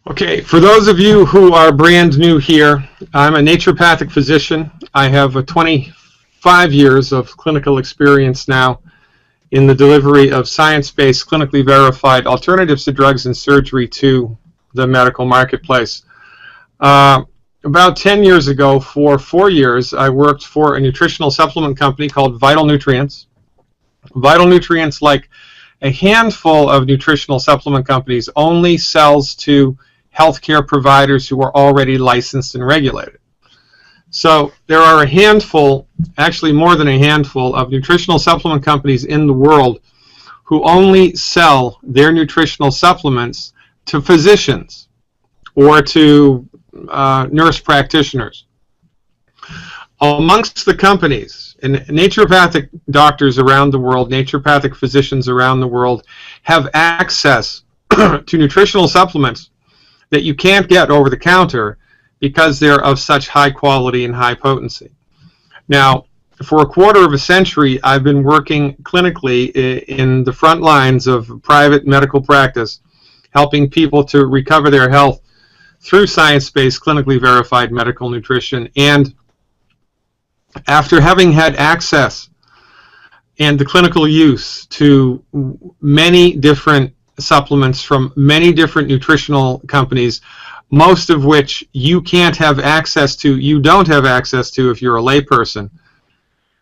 Okay, for those of you who are brand new here, I'm a naturopathic physician. I have 25 years of clinical experience now in the delivery of science-based, clinically verified alternatives to drugs and surgery to the medical marketplace. About 10 years ago, for 4 years, I worked for a nutritional supplement company called Vital Nutrients. Vital Nutrients, like a handful of nutritional supplement companies, only sells to healthcare providers who are already licensed and regulated. So there are a handful, actually more than a handful, of nutritional supplement companies in the world who only sell their nutritional supplements to physicians or to nurse practitioners. Amongst the companies, and naturopathic doctors around the world, naturopathic physicians around the world have access to nutritional supplements that you can't get over the counter because they're of such high quality and high potency. Now, for a quarter of a century, I've been working clinically in the front lines of private medical practice, helping people to recover their health through science-based, clinically verified medical nutrition. And after having had access and the clinical use to many different supplements from many different nutritional companies, most of which you can't have access to, you don't have access to if you're a layperson,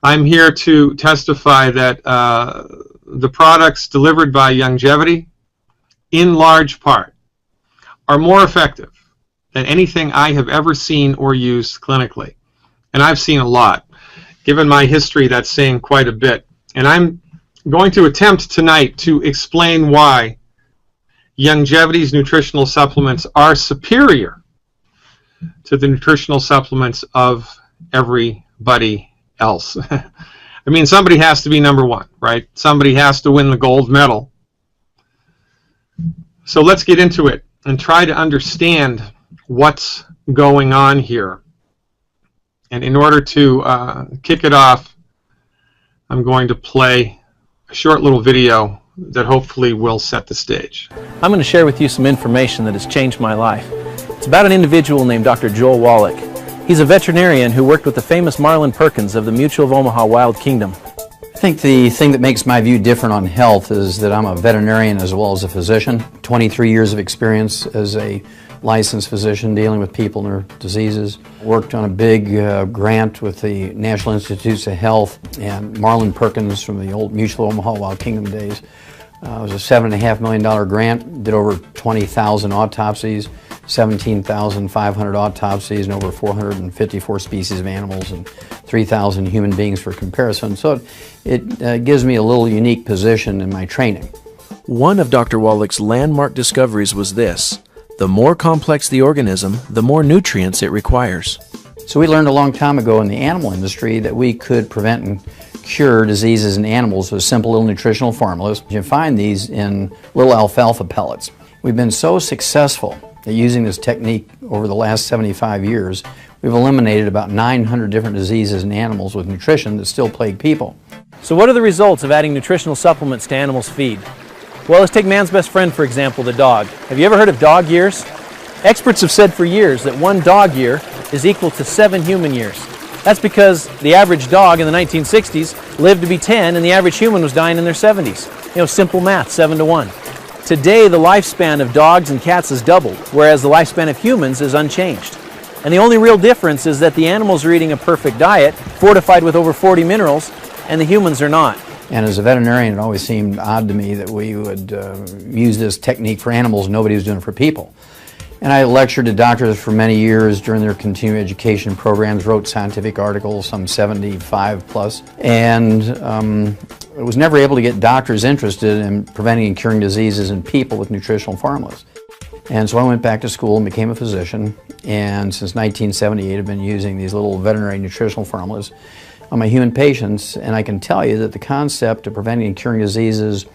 I'm here to testify that the products delivered by Youngevity, in large part, are more effective than anything I have ever seen or used clinically. And I've seen a lot. Given my history, that's saying quite a bit. And I'm going to attempt tonight to explain why Youngevity's nutritional supplements are superior to the nutritional supplements of everybody else. I mean, somebody has to be number one, right? Somebody has to win the gold medal. So let's get into it and try to understand what's going on here. And in order to kick it off, I'm going to play a short little video that hopefully will set the stage. I'm going to share with you some information that has changed my life. It's about an individual named Dr. Joel Wallach. He's a veterinarian who worked with the famous Marlin Perkins of the Mutual of Omaha Wild Kingdom. I think the thing that makes my view different on health is that I'm a veterinarian as well as a physician. 23 years of experience as a licensed physician dealing with people and their diseases. Worked on a big grant with the National Institutes of Health and Marlin Perkins from the old Mutual Omaha Wild Kingdom days. It was a $7.5 million grant, did over 20,000 autopsies, 17,500 autopsies, and over 454 species of animals and 3,000 human beings for comparison. So it gives me a little unique position in my training. One of Dr. Wallach's landmark discoveries was this: the more complex the organism, the more nutrients it requires. So we learned a long time ago in the animal industry that we could prevent and cure diseases in animals with simple little nutritional formulas. You can find these in little alfalfa pellets. We've been so successful at using this technique over the last 75 years, we've eliminated about 900 different diseases in animals with nutrition that still plague people. So what are the results of adding nutritional supplements to animals' feed? Well, let's take man's best friend, for example, the dog. Have you ever heard of dog years? Experts have said for years that 1 dog year is equal to 7 human years. That's because the average dog in the 1960s lived to be 10 and the average human was dying in their 70s. You know, simple math, 7 to 1. Today, the lifespan of dogs and cats has doubled, whereas the lifespan of humans is unchanged. And the only real difference is that the animals are eating a perfect diet, fortified with over 40 minerals, and the humans are not. And as a veterinarian, it always seemed odd to me that we would use this technique for animals and nobody was doing it for people. And I lectured to doctors for many years during their continuing education programs, wrote scientific articles, some 75 plus, and I was never able to get doctors interested in preventing and curing diseases in people with nutritional formulas. And so I went back to school and became a physician, and since 1978 I've been using these little veterinary nutritional formulas on my human patients, and I can tell you that the concept of preventing and curing diseases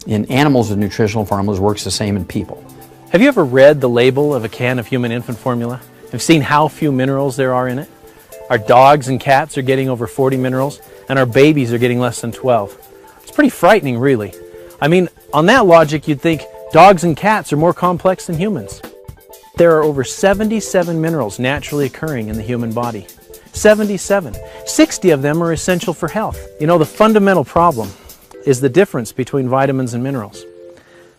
in animals with nutritional formulas works the same in people. Have you ever read the label of a can of human infant formula? Have seen how few minerals there are in it? Our dogs and cats are getting over 40 minerals, and our babies are getting less than 12. It's pretty frightening, really. I mean, on that logic, you'd think dogs and cats are more complex than humans. There are over 77 minerals naturally occurring in the human body. 77. 60 of them are essential for health. You know, the fundamental problem is the difference between vitamins and minerals.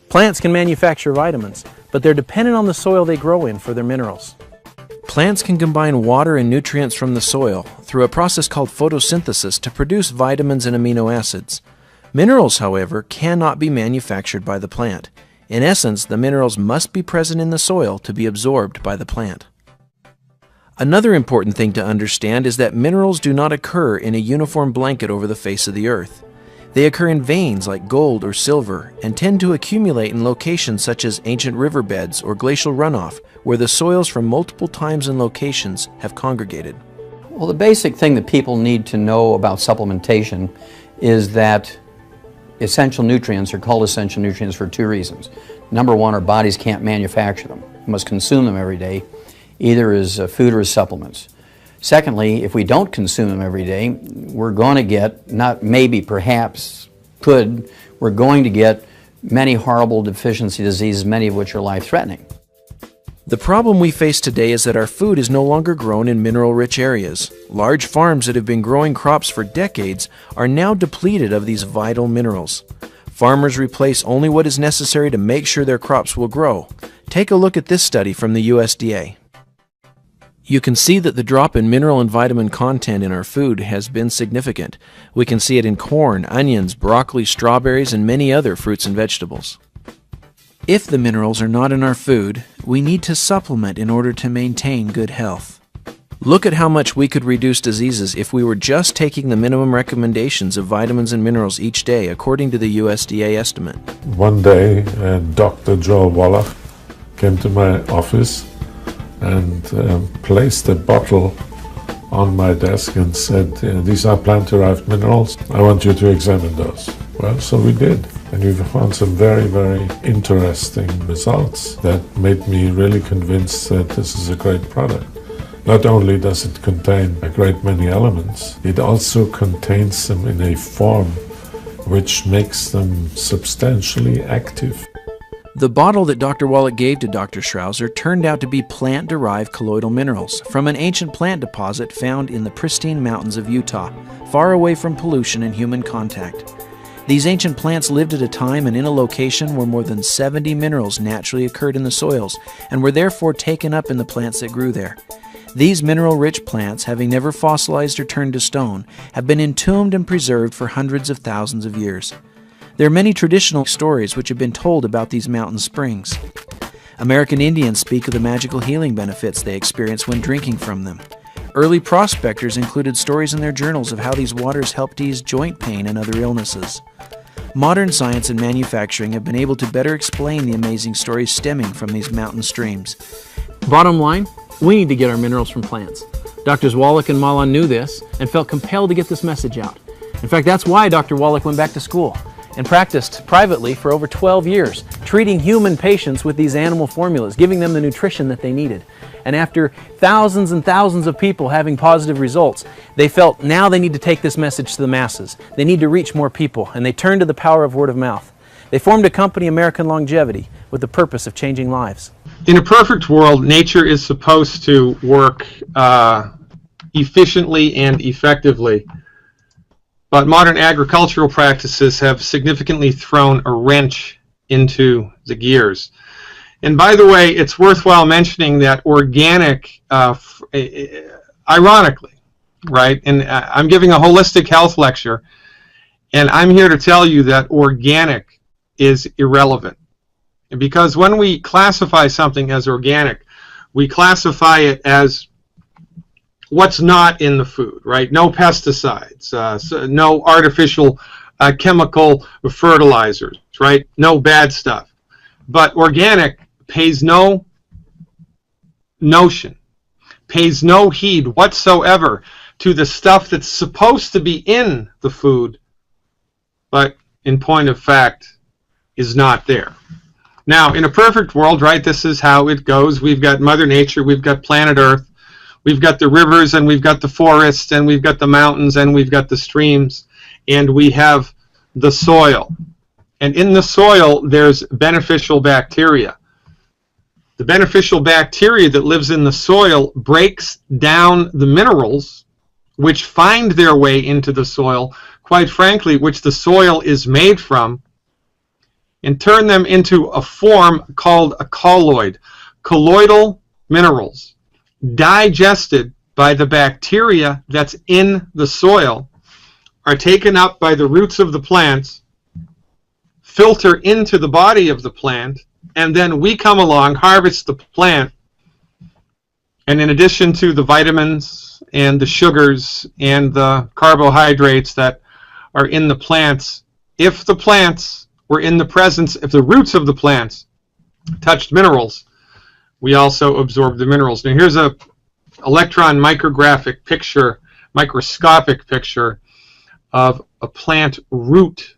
Plants can manufacture vitamins, but they're dependent on the soil they grow in for their minerals. Plants can combine water and nutrients from the soil through a process called photosynthesis to produce vitamins and amino acids. Minerals, however, cannot be manufactured by the plant. In essence, the minerals must be present in the soil to be absorbed by the plant. Another important thing to understand is that minerals do not occur in a uniform blanket over the face of the earth. They occur in veins like gold or silver and tend to accumulate in locations such as ancient riverbeds or glacial runoff, where the soils from multiple times and locations have congregated. Well, the basic thing that people need to know about supplementation is that essential nutrients are called essential nutrients for two reasons. Number one, our bodies can't manufacture them. We must consume them every day, either as food or as supplements. Secondly, if we don't consume them every day, we're going to get, not maybe, perhaps, we're going to get many horrible deficiency diseases, many of which are life-threatening. The problem we face today is that our food is no longer grown in mineral-rich areas. Large farms that have been growing crops for decades are now depleted of these vital minerals. Farmers replace only what is necessary to make sure their crops will grow. Take a look at this study from the USDA. You can see that the drop in mineral and vitamin content in our food has been significant. We can see it in corn, onions, broccoli, strawberries, and many other fruits and vegetables. If the minerals are not in our food, we need to supplement in order to maintain good health. Look at how much we could reduce diseases if we were just taking the minimum recommendations of vitamins and minerals each day, according to the USDA estimate. One day, Dr. Joel Wallach came to my office and placed a bottle on my desk and said, these are plant-derived minerals, I want you to examine those. Well, so we did, and we found some very, very interesting results that made me really convinced that this is a great product. Not only does it contain a great many elements, it also contains them in a form which makes them substantially active. The bottle that Dr. Wallach gave to Dr. Schrouser turned out to be plant-derived colloidal minerals from an ancient plant deposit found in the pristine mountains of Utah, far away from pollution and human contact. These ancient plants lived at a time and in a location where more than 70 minerals naturally occurred in the soils and were therefore taken up in the plants that grew there. These mineral-rich plants, having never fossilized or turned to stone, have been entombed and preserved for hundreds of thousands of years. There are many traditional stories which have been told about these mountain springs. American Indians speak of the magical healing benefits they experience when drinking from them. Early prospectors included stories in their journals of how these waters helped ease joint pain and other illnesses. Modern science and manufacturing have been able to better explain the amazing stories stemming from these mountain streams. Bottom line, we need to get our minerals from plants. Doctors Wallach and Malan knew this and felt compelled to get this message out. In fact, that's why Dr. Wallach went back to school and practiced privately for over 12 years, treating human patients with these animal formulas, giving them the nutrition that they needed. And after thousands and thousands of people having positive results, they felt now they need to take this message to the masses. They need to reach more people, and they turned to the power of word of mouth. They formed a company, American Youngevity, with the purpose of changing lives. In a perfect world, nature is supposed to work efficiently and effectively. But modern agricultural practices have significantly thrown a wrench into the gears. And by the way, it's worthwhile mentioning that organic, ironically, right, and I'm giving a holistic health lecture, and I'm here to tell you that organic is irrelevant. Because when we classify something as organic, we classify it as what's not in the food, right? No pesticides, no artificial chemical fertilizers, right? No bad stuff. But organic pays no notion, pays no heed whatsoever to the stuff that's supposed to be in the food, but in point of fact is not there. Now, in a perfect world, right, this is how it goes. We've got Mother Nature, we've got planet Earth, we've got the rivers, and we've got the forests, and we've got the mountains, and we've got the streams, and we have the soil. And in the soil, there's beneficial bacteria. The beneficial bacteria that lives in the soil breaks down the minerals which find their way into the soil, quite frankly, which the soil is made from, and turn them into a form called a colloid. Colloidal minerals, digested by the bacteria that's in the soil, are taken up by the roots of the plants, filter into the body of the plant, and then we come along, harvest the plant, and in addition to the vitamins and the sugars and the carbohydrates that are in the plants, if the plants were in the presence, if the roots of the plants touched minerals, we also absorb the minerals. Now here's a electron micrographic picture, microscopic picture of a plant root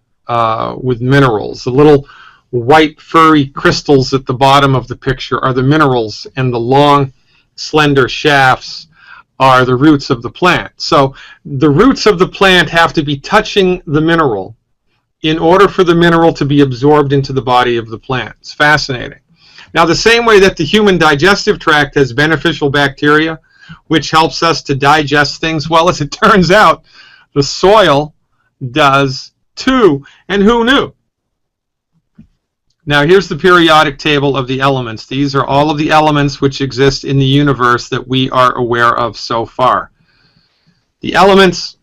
with minerals. The little white furry crystals at the bottom of the picture are the minerals, and the long slender shafts are the roots of the plant. So the roots of the plant have to be touching the mineral in order for the mineral to be absorbed into the body of the plant. It's fascinating. Now, the same way that the human digestive tract has beneficial bacteria, which helps us to digest things, well, as it turns out, the soil does too. And who knew? Now, here's the periodic table of the elements. These are all of the elements which exist in the universe that we are aware of so far. The elements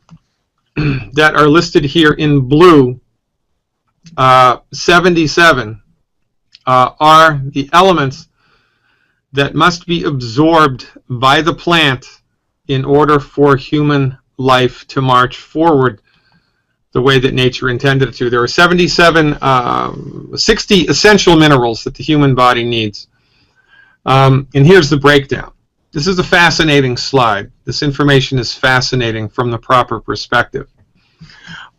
that are listed here in blue, 77, are the elements that must be absorbed by the plant in order for human life to march forward the way that nature intended it to. There are 60 essential minerals that the human body needs. And here's the breakdown. This is a fascinating slide. This information is fascinating from the proper perspective.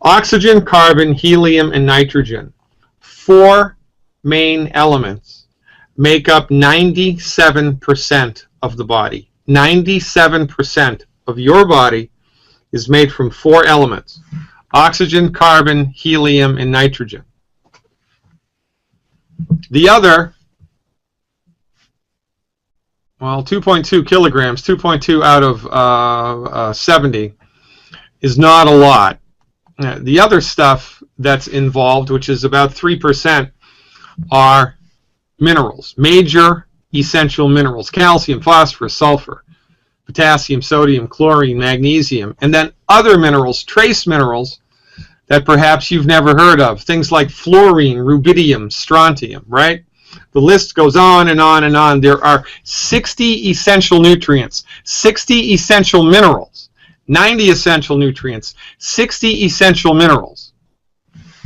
Oxygen, carbon, helium, and nitrogen, 4 main elements, make up 97% of the body. 97% of your body is made from 4 elements: oxygen, carbon, helium, and nitrogen. The other, well, 2.2 kilograms, 2.2 out of 70 is not a lot. The other stuff that's involved, which is about 3%, are minerals, major essential minerals: calcium, phosphorus, sulfur, potassium, sodium, chlorine, magnesium, and then other minerals, trace minerals, that perhaps you've never heard of, things like fluorine, rubidium, strontium, right? The list goes on and on and on. There are 60 essential nutrients, 60 essential minerals, 90 essential nutrients, 60 essential minerals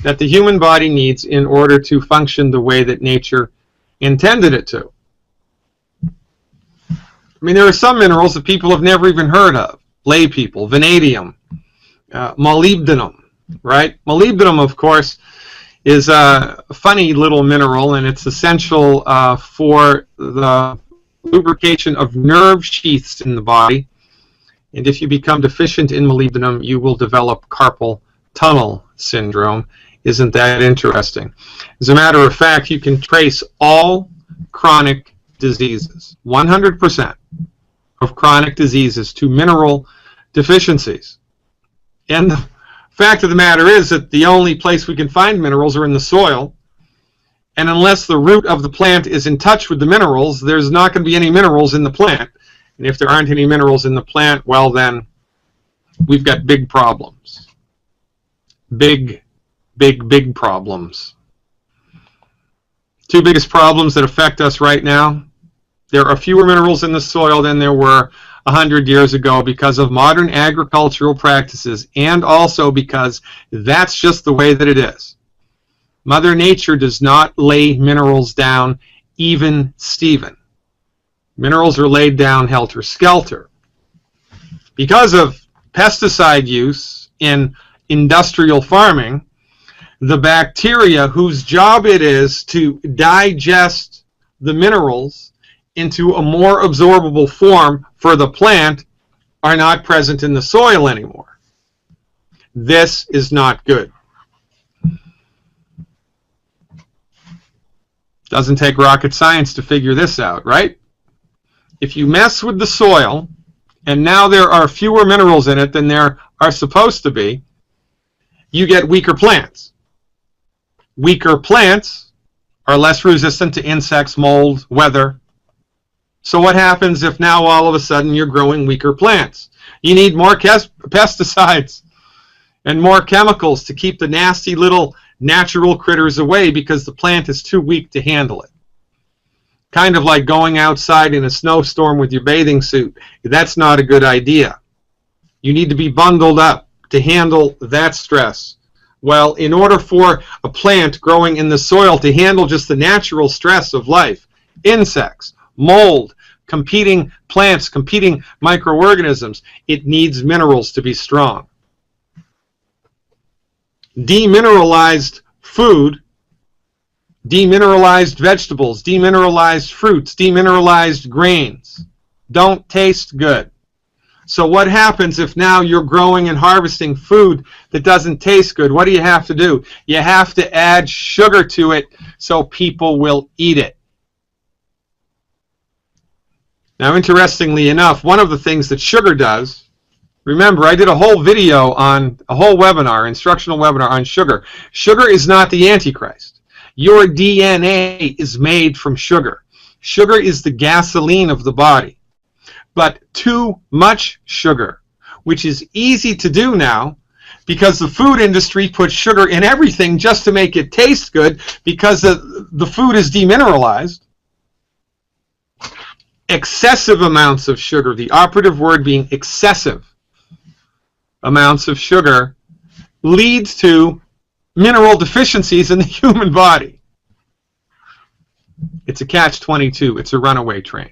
that the human body needs in order to function the way that nature intended it to. I mean, there are some minerals that people have never even heard of. Lay people, vanadium, molybdenum, right? Molybdenum, of course, is a funny little mineral, and it's essential for the lubrication of nerve sheaths in the body. And if you become deficient in molybdenum, you will develop carpal tunnel syndrome. Isn't that interesting? As a matter of fact, you can trace all chronic diseases, 100% of chronic diseases, to mineral deficiencies. And the fact of the matter is that the only place we can find minerals are in the soil, and unless the root of the plant is in touch with the minerals, there's not going to be any minerals in the plant. And if there aren't any minerals in the plant, well then, we've got big problems. Big problems. 2 biggest problems that affect us right now: there are fewer minerals in the soil than there were 100 years ago because of modern agricultural practices, and also because that's just the way that it is. Mother Nature does not lay minerals down even Steven. Minerals are laid down helter-skelter. Because of pesticide use in industrial farming, the bacteria whose job it is to digest the minerals into a more absorbable form for the plant are not present in the soil anymore. This is not good. Doesn't take rocket science to figure this out, right? If you mess with the soil, and now there are fewer minerals in it than there are supposed to be, you get weaker plants. Weaker plants are less resistant to insects, mold, weather. So what happens if now all of a sudden you're growing weaker plants? You need more pesticides and more chemicals to keep the nasty little natural critters away because the plant is too weak to handle it. Kind of like going outside in a snowstorm with your bathing suit. That's not a good idea. You need to be bundled up to handle that stress. Well, in order for a plant growing in the soil to handle just the natural stress of life, insects, mold, competing plants, competing microorganisms, it needs minerals to be strong. Demineralized food, demineralized vegetables, demineralized fruits, demineralized grains don't taste good. So what happens if now you're growing and harvesting food that doesn't taste good? What do you have to do? You have to add sugar to it so people will eat it. Now, interestingly enough, one of the things that sugar does, remember, I did a whole video on, a whole webinar, instructional webinar on sugar. Sugar is not the Antichrist. Your DNA is made from sugar. Sugar is the gasoline of the body. But too much sugar, which is easy to do now because the food industry puts sugar in everything just to make it taste good because the food is demineralized. Excessive amounts of sugar, the operative word being excessive amounts of sugar, leads to mineral deficiencies in the human body. It's a catch-22. It's a runaway train.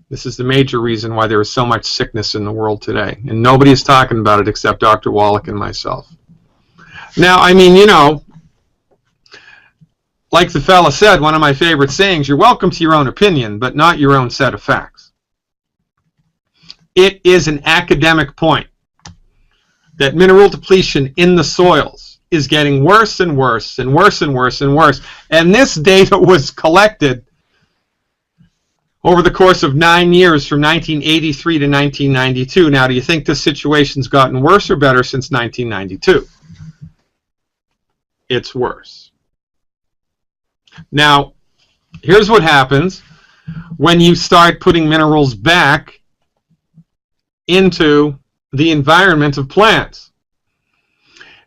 This is the major reason why there is so much sickness in the world today. And nobody is talking about it except Dr. Wallach and myself. Now, I mean, you know, like the fella said, one of my favorite sayings, you're welcome to your own opinion, but not your own set of facts. It is an academic point that mineral depletion in the soils is getting worse and worse and worse and worse and worse. And this data was collected over the course of 9 years from 1983 to 1992. Now, do you think the situation's gotten worse or better since 1992? It's worse. Now, here's what happens when you start putting minerals back into the environment of plants.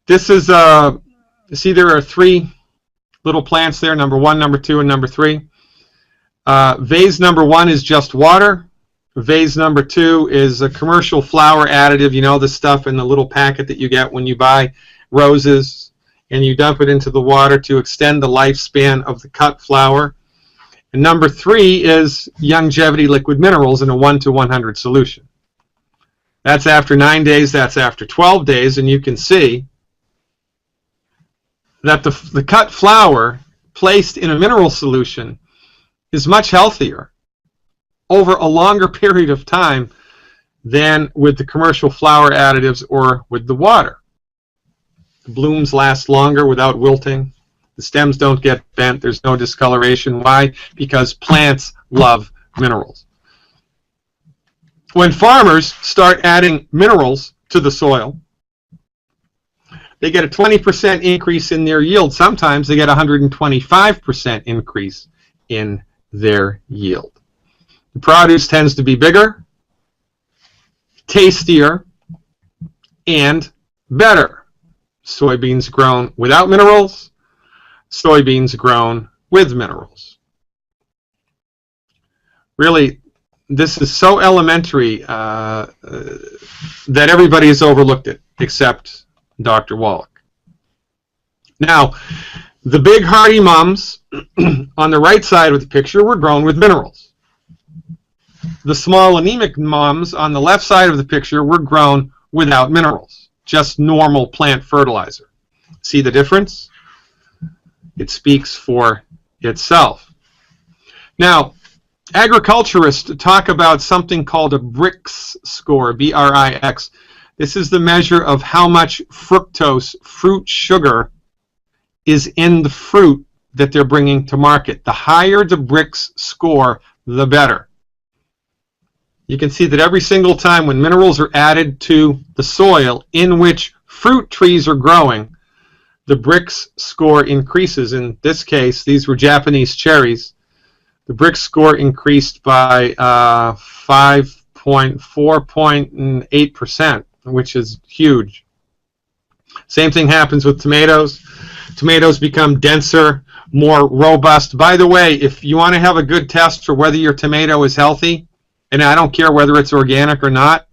This is, see there are 3 little plants there, number 1, number 2, and number 3. Vase number 1 is just water. Vase number 2 is a commercial flower additive, you know, the stuff in the little packet that you get when you buy roses, and you dump it into the water to extend the lifespan of the cut flower. And number 3 is Youngevity liquid minerals in a 1:100 solution. That's after 9 days, that's after 12 days, and you can see that the cut flower placed in a mineral solution is much healthier over a longer period of time than with the commercial flower additives or with the water. The blooms last longer without wilting. The stems don't get bent. There's no discoloration. Why? Because plants love minerals. When farmers start adding minerals to the soil, they get a 20% increase in their yield. Sometimes they get a 125% increase in their yield. The produce tends to be bigger, tastier, and better. Soybeans grown without minerals, soybeans grown with minerals. Really, this is so elementary that everybody has overlooked it except Dr. Wallach. Now, the big hardy mums on the right side of the picture were grown with minerals. The small anemic mums on the left side of the picture were grown without minerals, just normal plant fertilizer. See the difference? It speaks for itself. Now, agriculturists talk about something called a BRIX score, B-R-I-X. This is the measure of how much fructose, fruit sugar, is in the fruit that they're bringing to market. The higher the BRICS score, the better. You can see that every single time when minerals are added to the soil in which fruit trees are growing, the BRICS score increases. In this case, these were Japanese cherries. The BRICS score increased by 4.8%, which is huge. Same thing happens with tomatoes. Tomatoes become denser, more robust. By the way, if you want to have a good test for whether your tomato is healthy, and I don't care whether it's organic or not,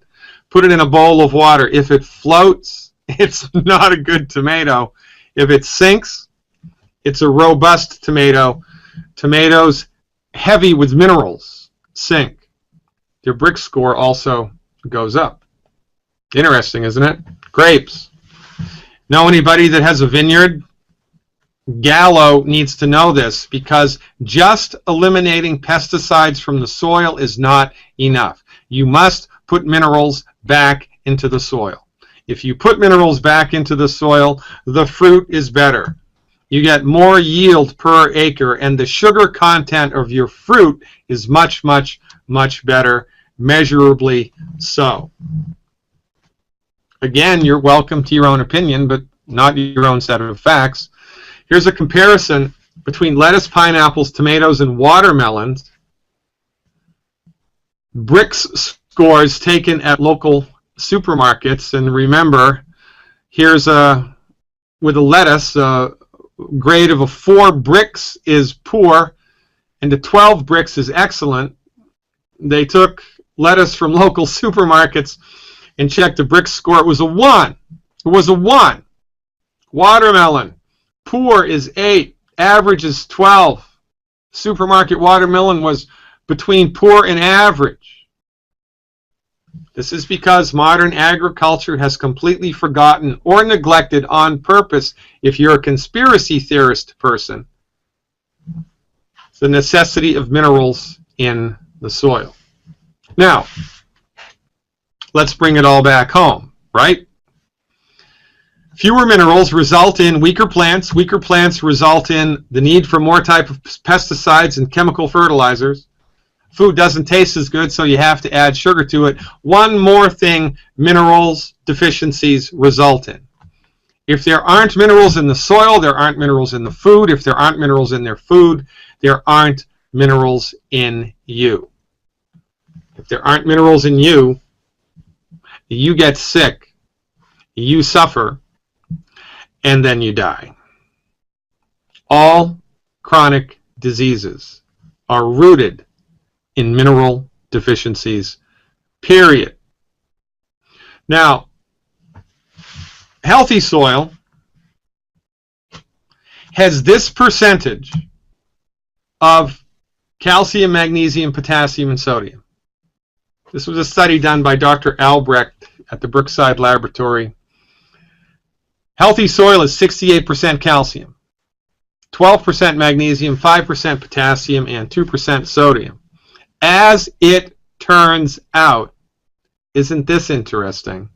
put it in a bowl of water. If it floats, it's not a good tomato. If it sinks, it's a robust tomato. Tomatoes heavy with minerals sink. Their BRICS score also goes up. Interesting, isn't it? Grapes. Know anybody that has a vineyard? Gallo needs to know this, because just eliminating pesticides from the soil is not enough. You must put minerals back into the soil. If you put minerals back into the soil, the fruit is better. You get more yield per acre, and the sugar content of your fruit is much, much, much better, measurably so. Again, you're welcome to your own opinion, but not your own set of facts. Here's a comparison between lettuce, pineapples, tomatoes, and watermelons. BRICS scores taken at local supermarkets. And remember, here's with a lettuce, a grade of a 4 BRICS is poor, and a 12 BRICS is excellent. They took lettuce from local supermarkets and checked the BRICS score. It was a 1. It was a 1. Watermelon, poor is 8, average is 12. Supermarket watermelon was between poor and average. This is because modern agriculture has completely forgotten or neglected on purpose, if you're a conspiracy theorist person, the necessity of minerals in the soil. Now, let's bring it all back home, right? Fewer minerals result in weaker plants. Weaker plants result in the need for more type of pesticides and chemical fertilizers. Food doesn't taste as good, so you have to add sugar to it. One more thing minerals deficiencies result in. If there aren't minerals in the soil, there aren't minerals in the food. If there aren't minerals in their food, there aren't minerals in you. If there aren't minerals in you, you get sick, you suffer, and then you die. All chronic diseases are rooted in mineral deficiencies, period. Now, healthy soil has this percentage of calcium, magnesium, potassium, and sodium. This was a study done by Dr. Albrecht at the Brookside Laboratory. Healthy soil is 68% calcium, 12% magnesium, 5% potassium, and 2% sodium. As it turns out, isn't this interesting?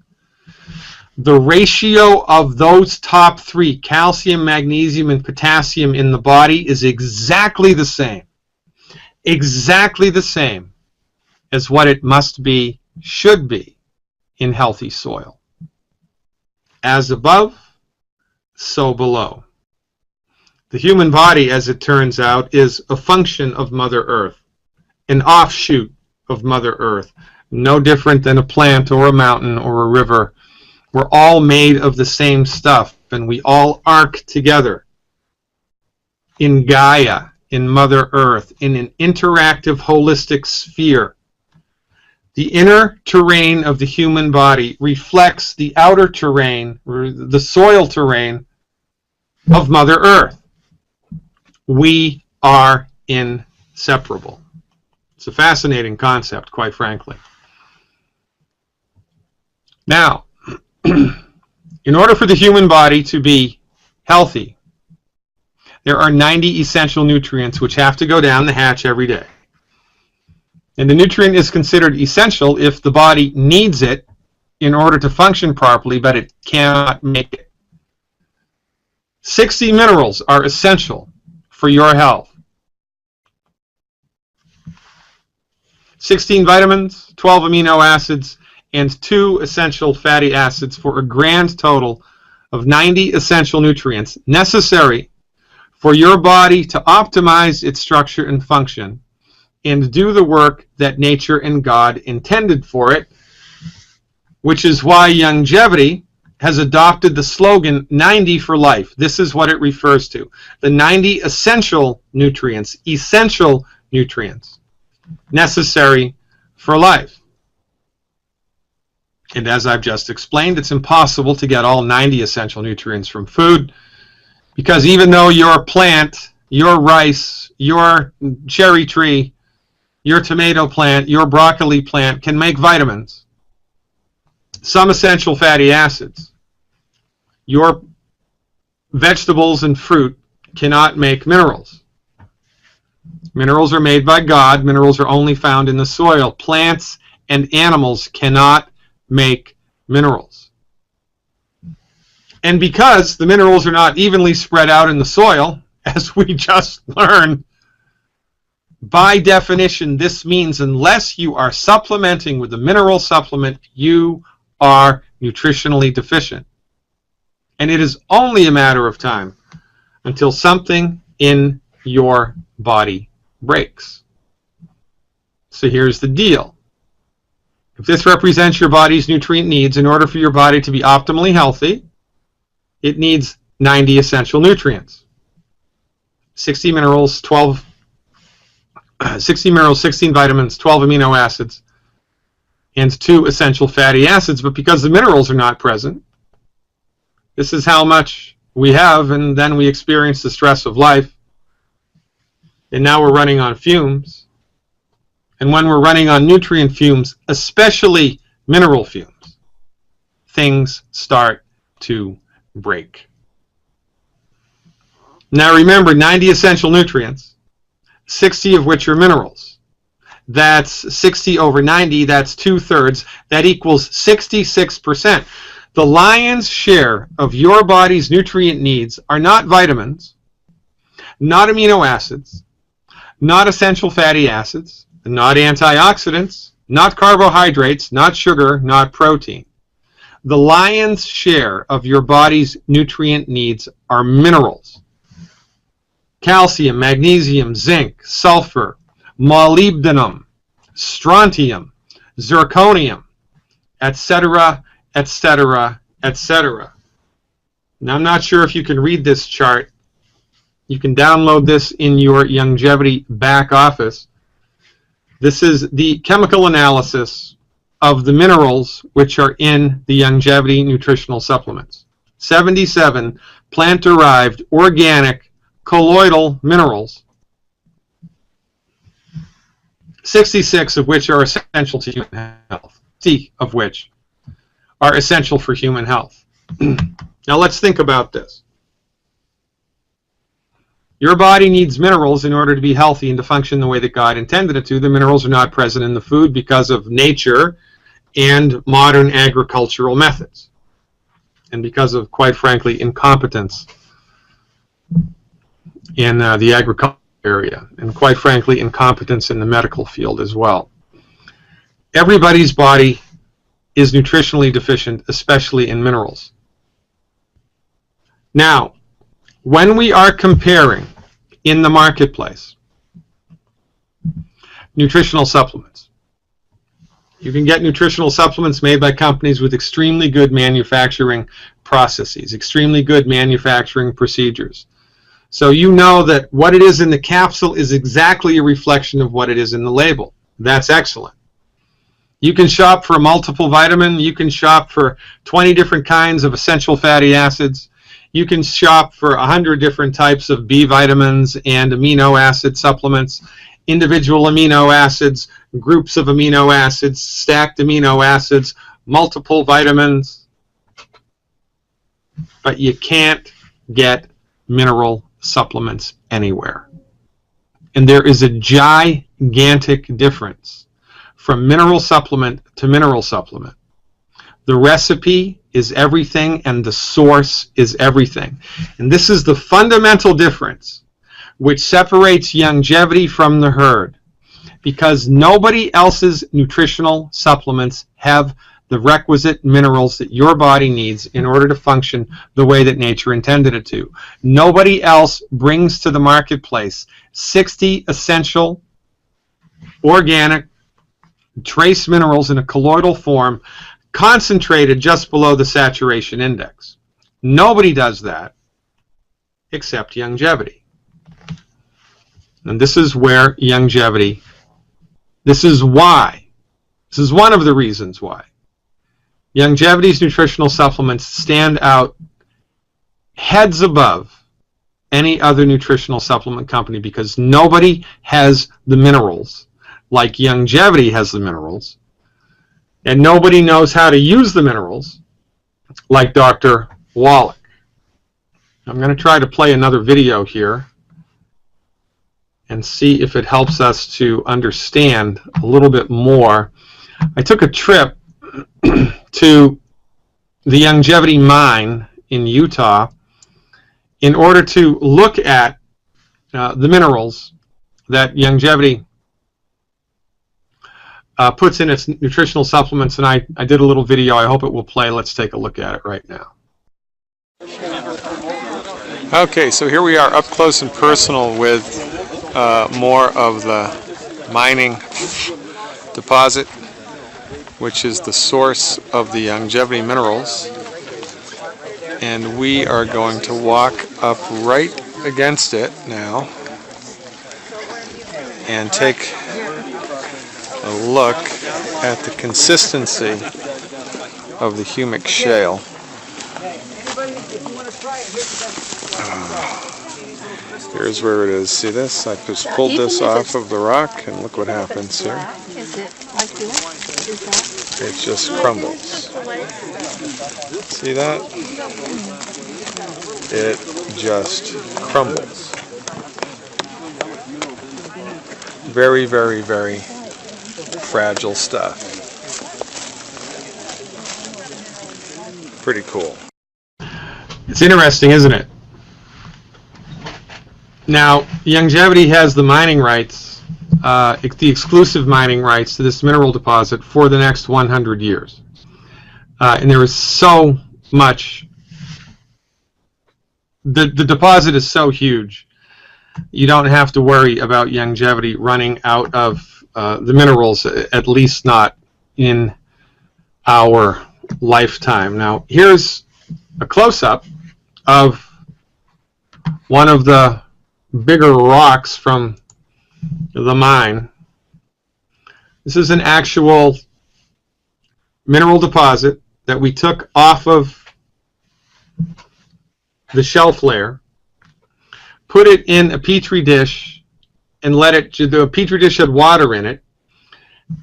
The ratio of those top 3, calcium, magnesium, and potassium in the body, is exactly the same. Exactly the same as what it must be, should be, in healthy soil. As above, so below. The human body, as it turns out, is a function of Mother Earth, an offshoot of Mother Earth, no different than a plant or a mountain or a river. We're all made of the same stuff, and we all arc together in Gaia, in Mother Earth, in an interactive, holistic sphere. The inner terrain of the human body reflects the outer terrain, or the soil terrain, of Mother Earth. We are inseparable. It's a fascinating concept, quite frankly. Now, in order for the human body to be healthy, there are 90 essential nutrients which have to go down the hatch every day. And the nutrient is considered essential if the body needs it in order to function properly, but it cannot make it. 60 minerals are essential for your health. 16 vitamins, 12 amino acids, and 2 essential fatty acids for a grand total of 90 essential nutrients necessary for your body to optimize its structure and function and do the work that nature and God intended for it, which is why Youngevity has adopted the slogan 90 for life. This is what it refers to. The 90 essential nutrients necessary for life. And as I've just explained, it's impossible to get all 90 essential nutrients from food, because even though your plant, your rice, your cherry tree, your tomato plant, your broccoli plant can make vitamins, some essential fatty acids, your vegetables and fruit cannot make minerals. Minerals are made by God. Minerals are only found in the soil. Plants and animals cannot make minerals. And because the minerals are not evenly spread out in the soil, as we just learned, by definition, this means unless you are supplementing with a mineral supplement, you are nutritionally deficient. And it is only a matter of time until something in your body breaks. So here's the deal. If this represents your body's nutrient needs, in order for your body to be optimally healthy, it needs 90 essential nutrients. 60 minerals, 16 vitamins, 12 amino acids, and 2 essential fatty acids. But because the minerals are not present, this is how much we have, and then we experience the stress of life. And now we're running on fumes. And when we're running on nutrient fumes, especially mineral fumes, things start to break. Now remember, 90 essential nutrients, 60 of which are minerals. That's 60 over 90, that's 2/3. That equals 66%. The lion's share of your body's nutrient needs are not vitamins, not amino acids, not essential fatty acids, not antioxidants, not carbohydrates, not sugar, not protein. The lion's share of your body's nutrient needs are minerals. Calcium, magnesium, zinc, sulfur, molybdenum, strontium, zirconium, etc., etc., etc. Now, I'm not sure if you can read this chart. You can download this in your Youngevity back office. This is the chemical analysis of the minerals which are in the Youngevity nutritional supplements. 77 plant-derived, organic, colloidal minerals, 66 of which are essential to human health, 60 of which are essential for human health. Now let's think about this. Your body needs minerals in order to be healthy and to function the way that God intended it to. The minerals are not present in the food because of nature and modern agricultural methods, and because of, quite frankly, incompetence in the agricultural area, and quite frankly, incompetence in the medical field as well. Everybody's body is nutritionally deficient, especially in minerals. Now, when we are comparing in the marketplace nutritional supplements, you can get nutritional supplements made by companies with extremely good manufacturing processes, extremely good manufacturing procedures. So you know that what it is in the capsule is exactly a reflection of what it is in the label. That's excellent. You can shop for a multiple vitamin. You can shop for 20 different kinds of essential fatty acids. You can shop for 100 different types of B vitamins and amino acid supplements, individual amino acids, groups of amino acids, stacked amino acids, multiple vitamins. But you can't get mineral supplements anywhere. And there is a gigantic difference from mineral supplement to mineral supplement. The recipe is everything and the source is everything. And this is the fundamental difference which separates Youngevity from the herd, because nobody else's nutritional supplements have the requisite minerals that your body needs in order to function the way that nature intended it to. Nobody else brings to the marketplace 60 essential organic trace minerals in a colloidal form, concentrated just below the saturation index. Nobody does that except Youngevity. And this is where Youngevity, this is why, this is one of the reasons why Youngevity's nutritional supplements stand out heads above any other nutritional supplement company, because nobody has the minerals like Youngevity has the minerals, and nobody knows how to use the minerals like Dr. Wallach. I'm going to try to play another video here and see if it helps us to understand a little bit more. I took a trip to the Youngevity mine in Utah in order to look at the minerals that Youngevity puts in its nutritional supplements, and I did a little video. I hope it will play. Let's take a look at it right now. Okay, so here we are up close and personal with more of the mining deposit, which is the source of the Youngevity minerals. And we are going to walk up right against it now and take a look at the consistency of the humic shale. Here's where it is. See this? I just pulled this off of the rock, and look what happens here. It just crumbles. See that? It just crumbles. Very, very, very fragile stuff. Pretty cool. It's interesting, isn't it? Now, Youngevity has the mining rights, the exclusive mining rights to this mineral deposit for the next 100 years. And there is so much. The deposit is so huge, you don't have to worry about Youngevity running out of the minerals, at least not in our lifetime. Now, here's a close-up of one of the bigger rocks from the mine. This is an actual mineral deposit that we took off of the shelf layer, put it in a petri dish, and let it, the petri dish had water in it,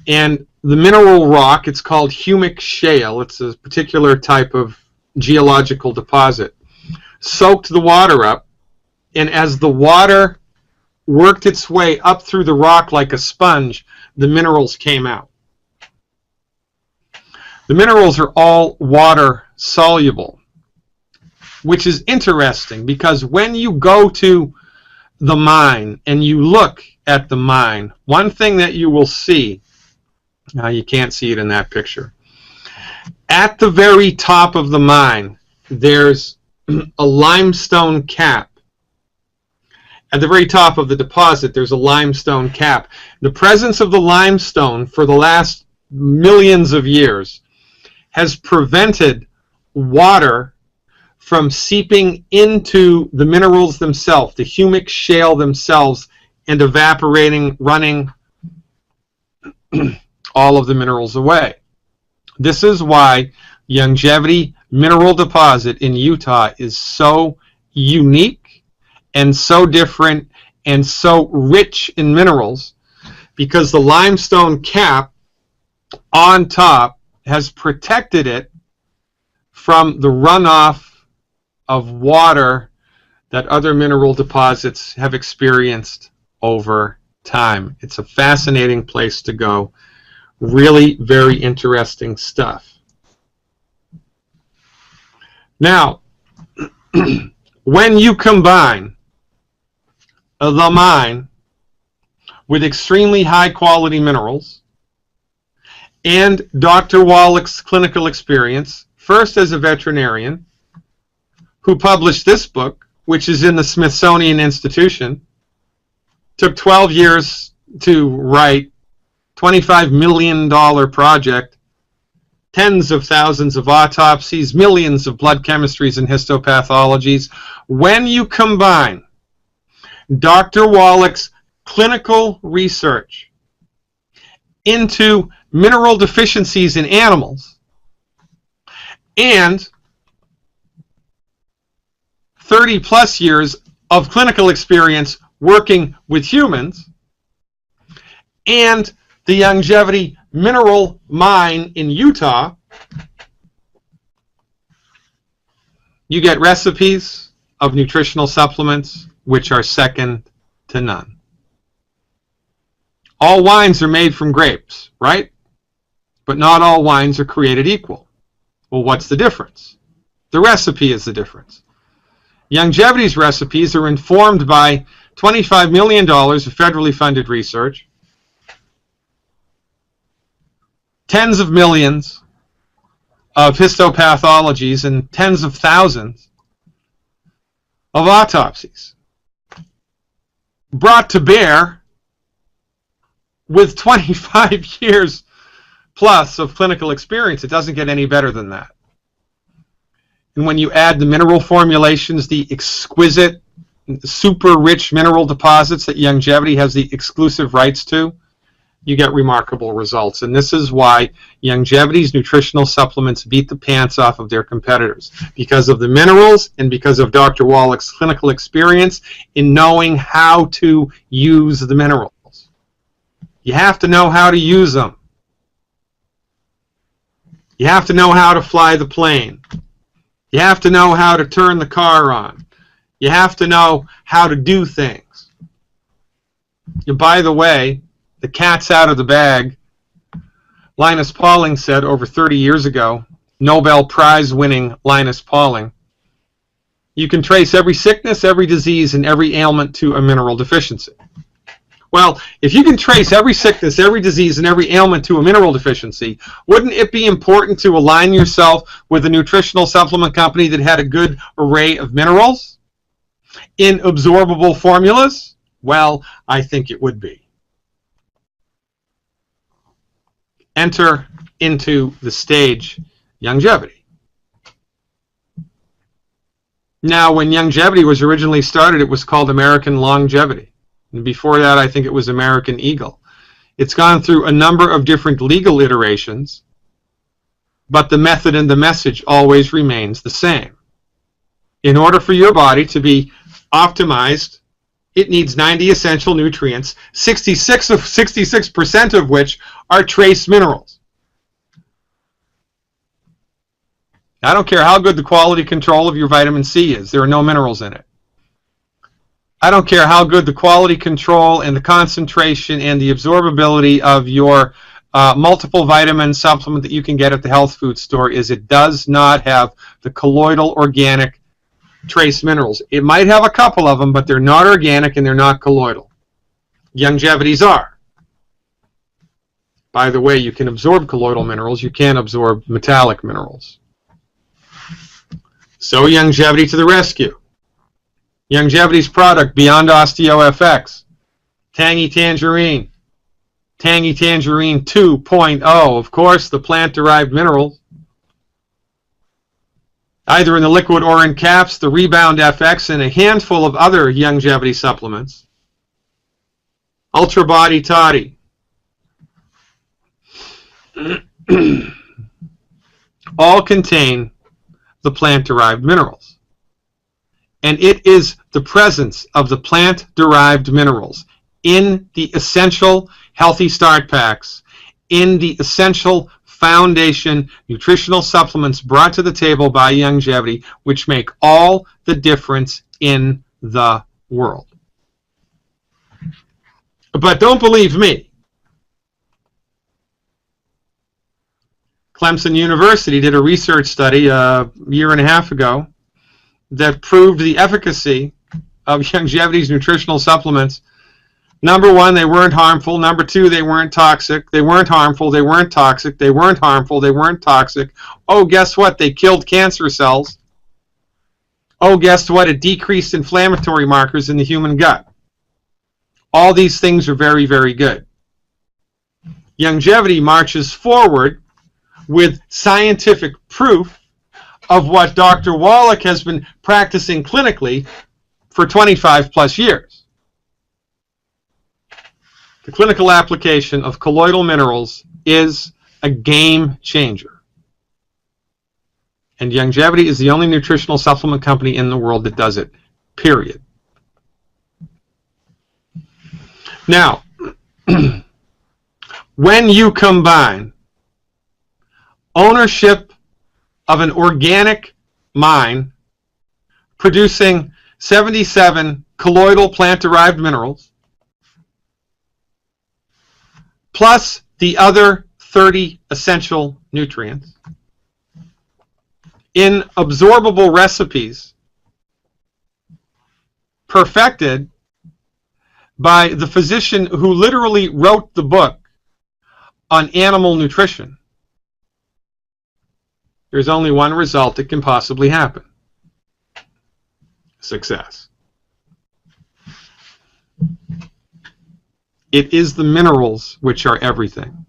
and the mineral rock, it's called humic shale, it's a particular type of geological deposit, soaked the water up, and as the water worked its way up through the rock like a sponge, the minerals came out. The minerals are all water soluble, which is interesting because when you go to the mine and you look at the mine, one thing that you will see, now you can't see it in that picture, at the very top of the mine there's a limestone cap. At the very top of the deposit there's a limestone cap. The presence of the limestone for the last millions of years has prevented water from seeping into the minerals themselves, the humic shale themselves, and evaporating, running all of the minerals away. This is why Youngevity mineral deposit in Utah is so unique and so different and so rich in minerals, because the limestone cap on top has protected it from the runoff of water that other mineral deposits have experienced over time. It's a fascinating place to go. Really very interesting stuff. Now, when you combine the mine with extremely high quality minerals, and Dr. Wallach's clinical experience, first as a veterinarian, who published this book, which is in the Smithsonian Institution, took 12 years to write, $25 million project, tens of thousands of autopsies, millions of blood chemistries and histopathologies. When you combine Dr. Wallach's clinical research into mineral deficiencies in animals and 30-plus years of clinical experience working with humans, and the Youngevity mineral mine in Utah, you get recipes of nutritional supplements which are second to none. All wines are made from grapes, right? But not all wines are created equal. Well, what's the difference? The recipe is the difference. Youngevity's recipes are informed by $25 million of federally funded research, tens of millions of histopathologies, and tens of thousands of autopsies, brought to bear with 25 years plus of clinical experience. It doesn't get any better than that. And when you add the mineral formulations, the exquisite, super rich mineral deposits that Youngevity has the exclusive rights to, you get remarkable results. And this is why Youngevity's nutritional supplements beat the pants off of their competitors, because of the minerals and because of Dr. Wallach's clinical experience in knowing how to use the minerals. You have to know how to use them. You have to know how to fly the plane. You have to know how to turn the car on. You have to know how to do things. And by the way, the cat's out of the bag. Linus Pauling said over 30 years ago, Nobel Prize winning Linus Pauling, you can trace every sickness, every disease, and every ailment to a mineral deficiency. Well, if you can trace every sickness, every disease, and every ailment to a mineral deficiency, wouldn't it be important to align yourself with a nutritional supplement company that had a good array of minerals in absorbable formulas? Well, I think it would be. Enter into the stage Youngevity. Now, when Youngevity was originally started, it was called American Longevity. And before that, I think it was American Eagle. It's gone through a number of different legal iterations, but the method and the message always remains the same. In order for your body to be optimized, it needs 90 essential nutrients, 66% of which are trace minerals. I don't care how good the quality control of your vitamin C is, there are no minerals in it. I don't care how good the quality control and the concentration and the absorbability of your multiple vitamin supplement that you can get at the health food store is, it does not have the colloidal organic trace minerals. It might have a couple of them, but they're not organic and they're not colloidal. Youngevity's are. By the way, you can absorb colloidal minerals, you can't absorb metallic minerals. So Youngevity to the rescue. Youngevity's product, Beyond OsteoFX, Tangy Tangerine, Tangy Tangerine 2.0, of course, the plant-derived minerals, either in the liquid or in caps, the Rebound FX, and a handful of other Youngevity supplements. Ultra Body Toddy. All contain the plant-derived minerals. And it is the presence of the plant-derived minerals in the essential healthy start packs, in the essential foundation nutritional supplements brought to the table by Youngevity, which make all the difference in the world. But don't believe me. Clemson University did a research study a year and a half ago that proved the efficacy of Youngevity's nutritional supplements. Number one, they weren't harmful. Number two, they weren't toxic. They weren't harmful. They weren't toxic. They weren't harmful. They weren't toxic. Oh, guess what? They killed cancer cells. Oh, guess what? It decreased inflammatory markers in the human gut. All these things are very, very good. Youngevity marches forward with scientific proof of what Dr. Wallach has been practicing clinically for 25 plus years. The clinical application of colloidal minerals is a game changer. And Youngevity is the only nutritional supplement company in the world that does it, period. Now, when you combine ownership of an organic mine producing 77 colloidal plant-derived minerals, plus the other 30 essential nutrients, in absorbable recipes perfected by the physician who literally wrote the book on animal nutrition, there's only one result that can possibly happen: success. It is the minerals which are everything.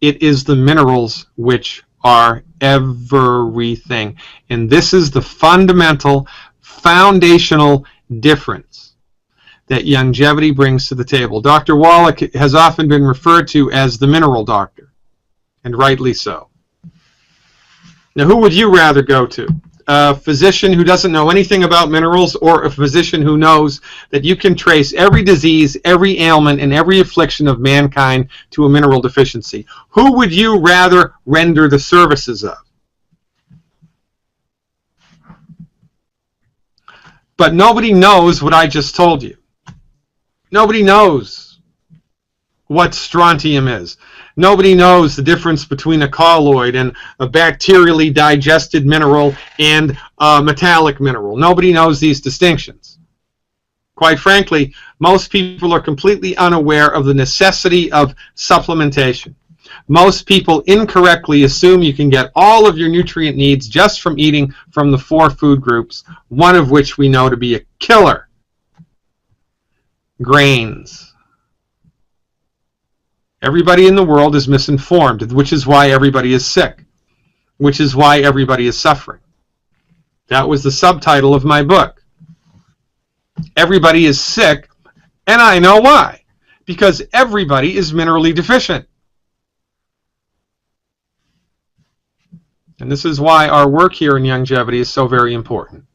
It is the minerals which are everything. And this is the fundamental, foundational difference that Youngevity brings to the table. Dr. Wallach has often been referred to as the mineral doctor, and rightly so. Now, who would you rather go to? A physician who doesn't know anything about minerals, or a physician who knows that you can trace every disease, every ailment, and every affliction of mankind to a mineral deficiency? Who would you rather render the services of? But nobody knows what I just told you. Nobody knows what strontium is. Nobody knows the difference between a colloid and a bacterially digested mineral and a metallic mineral. Nobody knows these distinctions. Quite frankly, most people are completely unaware of the necessity of supplementation. Most people incorrectly assume you can get all of your nutrient needs just from eating from the 4 food groups, one of which we know to be a killer: grains. Everybody in the world is misinformed, which is why everybody is sick, which is why everybody is suffering. That was the subtitle of my book. Everybody is sick, and I know why. Because everybody is minerally deficient. And this is why our work here in Youngevity is so very important.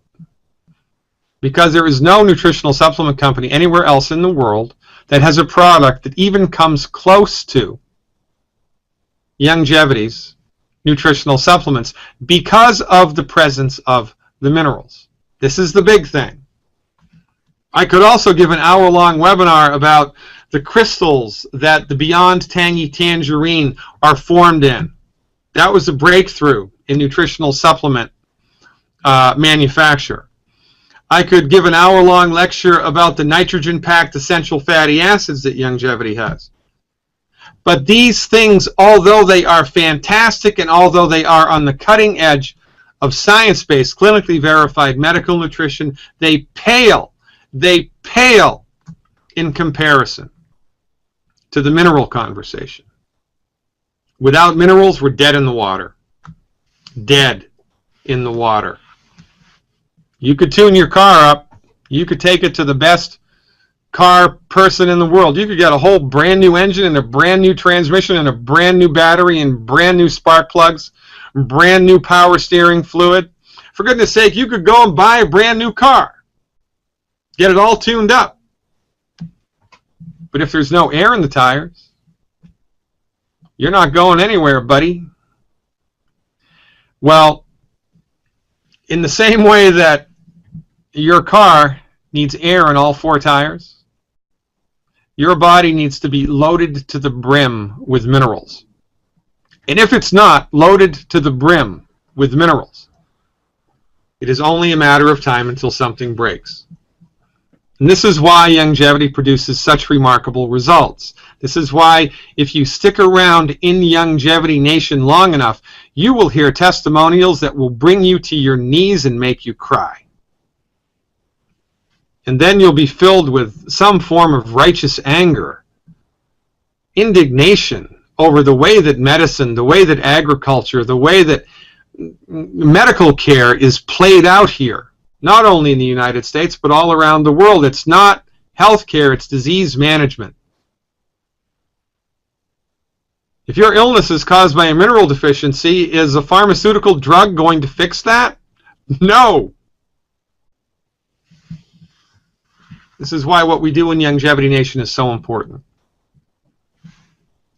Because there is no nutritional supplement company anywhere else in the world that has a product that even comes close to Youngevity's nutritional supplements, because of the presence of the minerals. This is the big thing. I could also give an hour-long webinar about the crystals that the Beyond Tangy Tangerine are formed in. That was a breakthrough in nutritional supplement manufacture. I could give an hour-long lecture about the nitrogen-packed essential fatty acids that Youngevity has. But these things, although they are fantastic and although they are on the cutting edge of science-based, clinically verified medical nutrition, they pale in comparison to the mineral conversation. Without minerals, we're dead in the water. Dead in the water. You could tune your car up. You could take it to the best car person in the world. You could get a whole brand new engine and a brand new transmission and a brand new battery and brand new spark plugs, brand new power steering fluid. For goodness sake, you could go and buy a brand new car. Get it all tuned up. But if there's no air in the tires, you're not going anywhere, buddy. Well, in the same way that your car needs air in all 4 tires, your body needs to be loaded to the brim with minerals. And if it's not loaded to the brim with minerals, it is only a matter of time until something breaks. And this is why Youngevity produces such remarkable results. This is why if you stick around in Youngevity Nation long enough, you will hear testimonials that will bring you to your knees and make you cry. And then you'll be filled with some form of righteous anger, indignation over the way that medicine, the way that agriculture, the way that medical care is played out here. Not only in the United States, but all around the world. It's not health care, it's disease management. If your illness is caused by a mineral deficiency, is a pharmaceutical drug going to fix that? No. This is why what we do in Youngevity Nation is so important.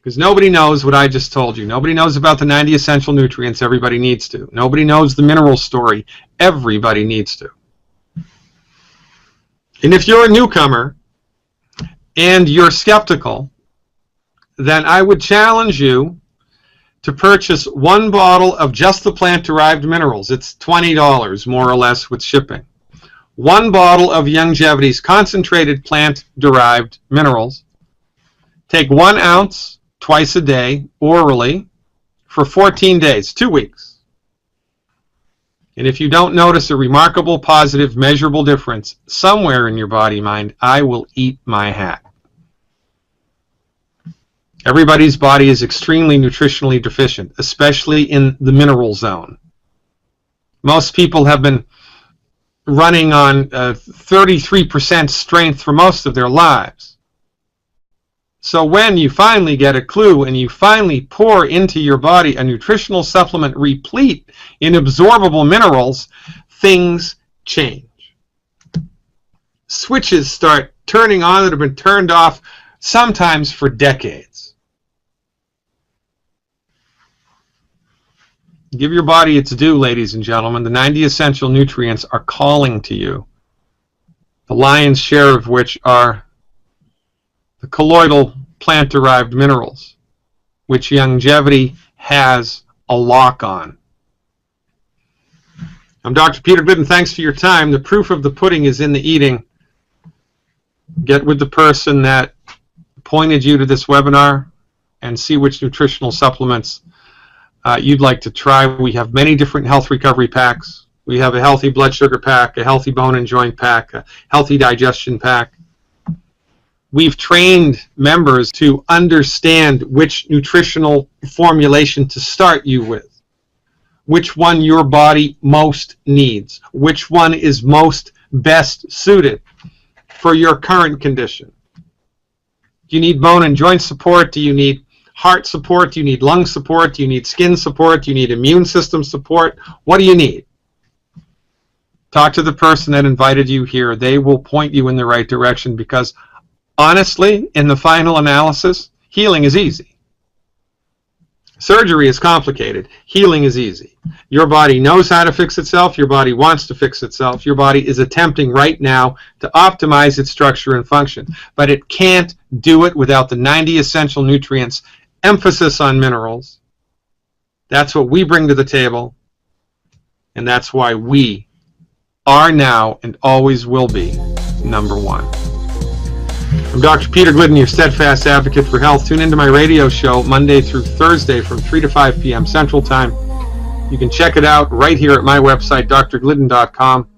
Because nobody knows what I just told you. Nobody knows about the 90 essential nutrients. Everybody needs to. Nobody knows the mineral story. Everybody needs to. And if you're a newcomer and you're skeptical, then I would challenge you to purchase one bottle of just the plant-derived minerals. It's $20 more or less with shipping. One bottle of Youngevity's concentrated plant-derived minerals. Take 1 ounce twice a day, orally, for 14 days, 2 weeks. And if you don't notice a remarkable, positive, measurable difference somewhere in your body-mind, I will eat my hat. Everybody's body is extremely nutritionally deficient, especially in the mineral zone. Most people have been running on 33% strength for most of their lives. So when you finally get a clue and you finally pour into your body a nutritional supplement replete in absorbable minerals, things change. Switches start turning on that have been turned off sometimes for decades. Give your body its due, ladies and gentlemen. The 90 essential nutrients are calling to you, the lion's share of which are the colloidal plant-derived minerals, which Youngevity has a lock on. I'm Dr. Peter Glidden. Thanks for your time. The proof of the pudding is in the eating. Get with the person that pointed you to this webinar and see which nutritional supplements you'd like to try. We have many different health recovery packs. We have a healthy blood sugar pack, a healthy bone and joint pack, a healthy digestion pack. We've trained members to understand which nutritional formulation to start you with, which one your body most needs, which one is most best suited for your current condition. Do you need bone and joint support? Do you need heart support? Do you need lung support? Do you need skin support? Do you need immune system support? What do you need? Talk to the person that invited you here. They will point you in the right direction, because honestly, in the final analysis, healing is easy. Surgery is complicated. Healing is easy. Your body knows how to fix itself. Your body wants to fix itself. Your body is attempting right now to optimize its structure and function. But it can't do it without the 90 essential nutrients, emphasis on minerals. That's what we bring to the table. And that's why we are now and always will be #1. I'm Dr. Peter Glidden, your steadfast advocate for health. Tune into my radio show Monday through Thursday from 3 to 5 p.m. Central Time. You can check it out right here at my website, drglidden.com.